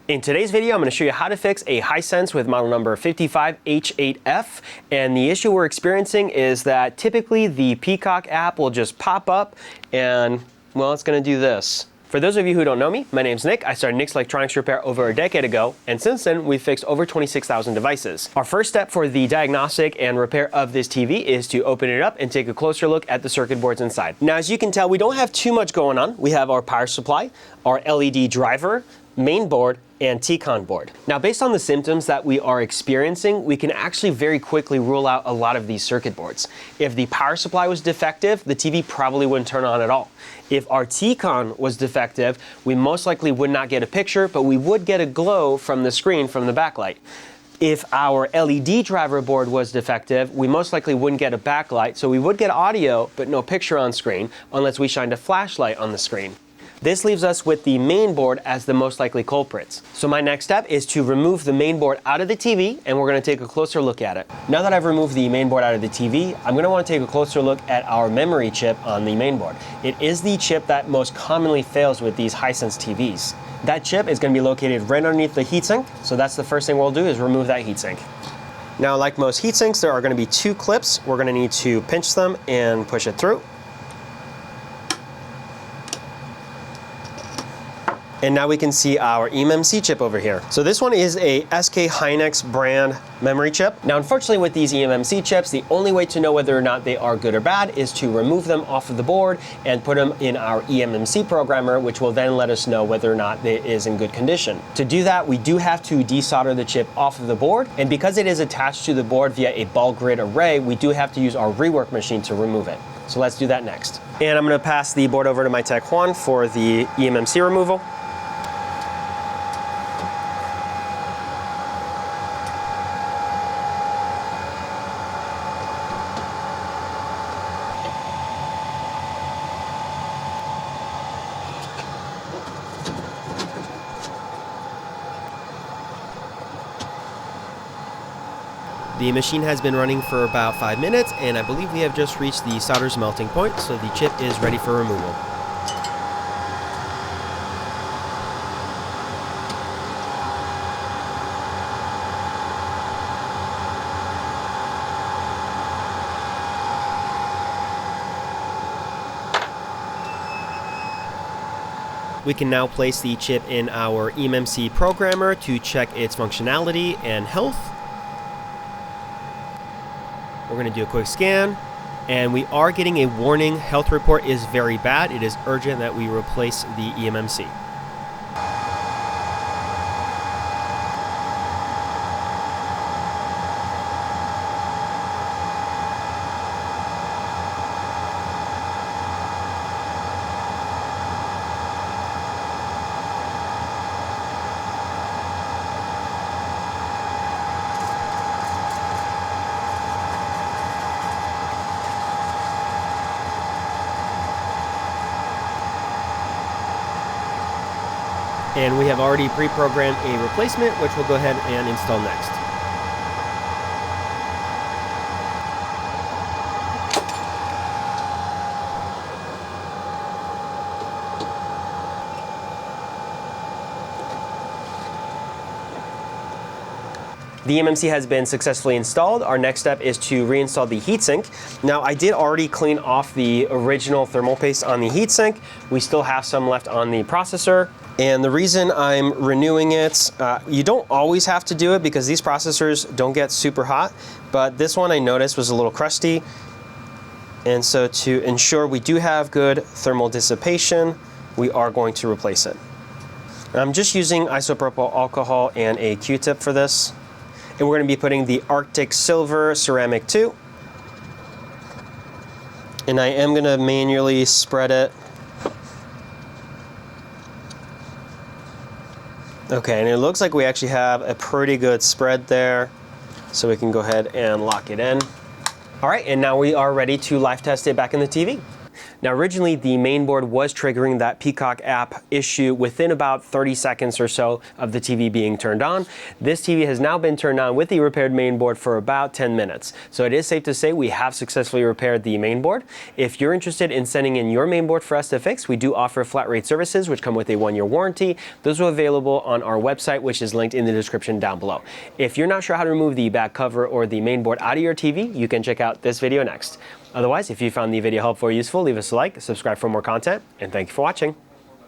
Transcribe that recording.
In today's video, I'm going to show you how to fix a Hisense with model number 55H8F. And the issue we're experiencing is that typically the Peacock app will just pop up and, well, it's going to do this. For those of you who don't know me, my name's Nick. I started Nick's Electronics Repair over a decade ago, and since then, we've fixed over 26,000 devices. Our first step for the diagnostic and repair of this TV is to open it up and take a closer look at the circuit boards inside. Now, as you can tell, we don't have too much going on. We have our power supply, our LED driver, Mainboard, and T-Con board. Now, based on the symptoms that we are experiencing, we can actually very quickly rule out a lot of these circuit boards. If the power supply was defective, the TV probably wouldn't turn on at all. If our T-Con was defective, we most likely would not get a picture, but we would get a glow from the screen from the backlight. If our LED driver board was defective, we most likely wouldn't get a backlight, so we would get audio, but no picture on screen, unless we shined a flashlight on the screen. This leaves us with the mainboard as the most likely culprits. So my next step is to remove the mainboard out of the TV, and we're going to take a closer look at it. Now that I've removed the mainboard out of the TV, I'm going to want to take a closer look at our memory chip on the mainboard. It is the chip that most commonly fails with these Hisense TVs. That chip is going to be located right underneath the heatsink, so that's the first thing we'll do is remove that heatsink. Now, like most heatsinks, there are going to be two clips. We're going to need to pinch them and push it through. And now we can see our eMMC chip over here. So this one is a SK Hynix brand memory chip. Now, unfortunately with these eMMC chips, the only way to know whether or not they are good or bad is to remove them off of the board and put them in our eMMC programmer, which will then let us know whether or not it is in good condition. To do that, we do have to desolder the chip off of the board. And because it is attached to the board via a ball grid array, we do have to use our rework machine to remove it. So let's do that next. And I'm gonna pass the board over to my tech Juan for the eMMC removal. The machine has been running for about 5 minutes, and I believe we have just reached the solder's melting point, so the chip is ready for removal. We can now place the chip in our eMMC programmer to check its functionality and health. We're going to do a quick scan, and we are getting a warning. Health report is very bad. It is urgent that we replace the eMMC. And we have already pre-programmed a replacement, which we'll go ahead and install next. The eMMC has been successfully installed. Our next step is to reinstall the heatsink. Now, I did already clean off the original thermal paste on the heatsink. We still have some left on the processor. And the reason I'm renewing it, you don't always have to do it because these processors don't get super hot, but this one I noticed was a little crusty. And so to ensure we do have good thermal dissipation, we are going to replace it. I'm just using isopropyl alcohol and a Q-tip for this. And we're going to be putting the Arctic Silver Ceramic 2. And I am going to manually spread it. Okay, and it looks like we actually have a pretty good spread there, so we can go ahead and lock it in. All right, and now we are ready to live test it back in the TV. Now, originally, the Mainboard was triggering that Peacock app issue within about 30 seconds or so of the TV being turned on. This TV has now been turned on with the repaired Mainboard for about 10 minutes. So it is safe to say we have successfully repaired the Mainboard. If you're interested in sending in your Mainboard for us to fix, we do offer flat rate services, which come with a 1-year warranty. Those are available on our website, which is linked in the description down below. If you're not sure how to remove the back cover or the Mainboard out of your TV, you can check out this video next. Otherwise, if you found the video helpful or useful, leave us a like, subscribe for more content, and thank you for watching.